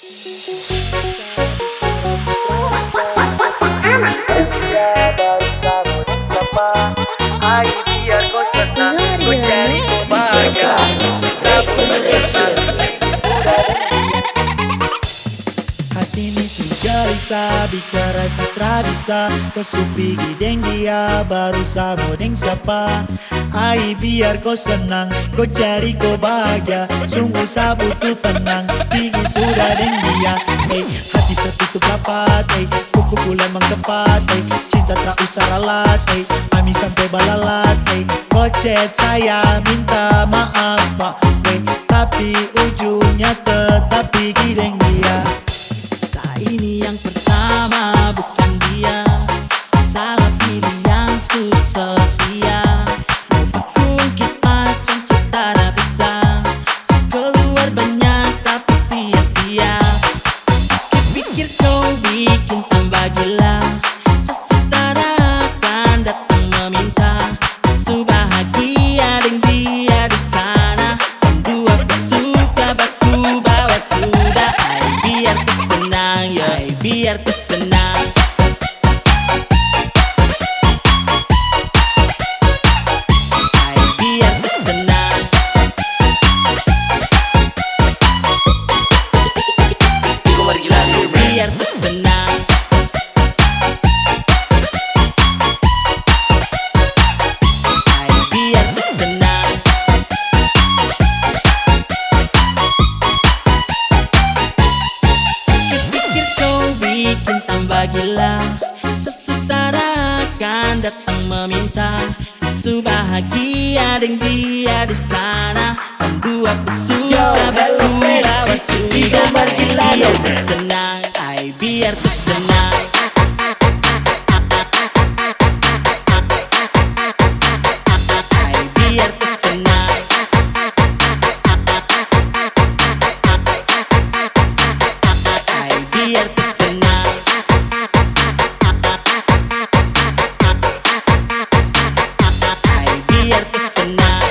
Ay biar kau senang, kau cari kau bahagia. Hati ini sudah bisa bicara satra bisa. Kau supi gideng dia baru sama deng siapa. Ai biar kau senang, kau cari kau bahagia. Sungguh sabu tu tenang, tinggi sudah deng dia. Hey, hati satu tu kapat, hey, kuku bulan mang tepat, hey, cinta tak usah ralat, hey, mami sampai balalat, hey, kau chat saya minta maaf pak, hey, tapi ujungnya tetap gideng dia. Ini yang pertama bukan dia, salah pilih yang susah dia. Mau berkungkit macam saudara bisa, sekeluar banyak tapi sia-sia. Pikir kau bikin tambah gila, sesaudara kan datang meminta. Su bahagia dengan dia di sana, dua suka baku bawa sudah. Ay biar kesenang, ya biar kesenang. Ay biar kesenang. Kau bergila Biar kesenang. Ay biar kesenang. Pikir kau bikin tambah gila, sesaudara kan datang meminta. Su bahagia dengan dia di sana, dan dua suka baku bawa sudah. Biar kesenang, ay biar kesenang. Ay biar kesenang. Ay biar kesenang. Ay biar kesenang. Ay biar kesenang.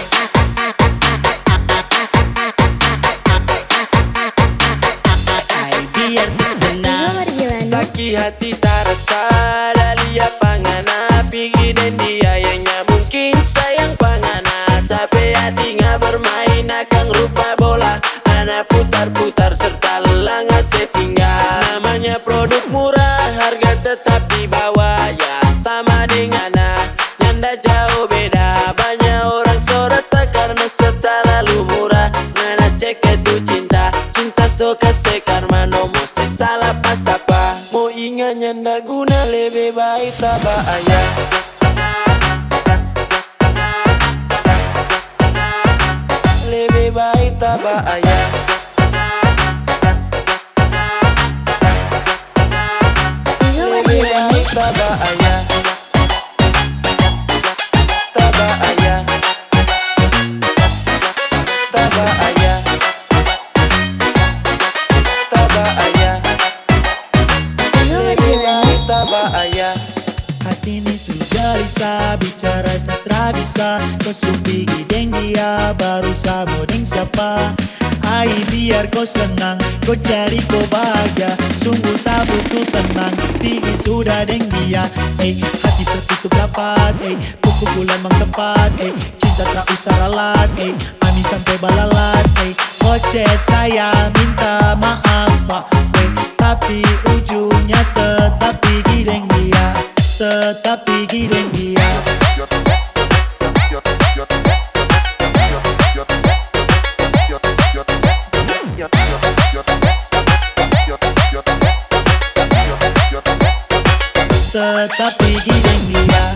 sakit hati tak rasa Dalia pangana Pigi dan dia yang mungkin sayang pangana. Tapi hati nggak bermain akan rupa bola. Anak putar-putar serta lelang setinggal. Namanya produk murah, harga tetap di bawah. Ya sama dengan nyanda jauh beda. Banyak orang so rasa karena serta lalu murah. Mana cek itu cinta, cinta so kasih karma nomo salah pas apa. Mau ingat nyanda guna lebih baik tak bahaya. Lebih baik tak bahaya. Lebih baik tak bahaya. Tak bahaya. Tak bahaya. Tak bahaya. Lebih baik tak bahaya. Hati ini sudah bisa bicara satra bisa. Kau supi gideng dia baru sama deng siapa. Ai biar kau senang, kau cari kau bahagia. Sungguh sabu tu tenang, tinggi sudah deng dia. Hey, hati satu tu dapat, hey, kuku bulan mang tepat, hey, cinta tak usah ralat, hey, mami sampai balalat, hey, kau chat saya minta maaf pak, hey, tapi ujungnya tetap gideng dia. Tetap gideng dia. Tetap gideng dia.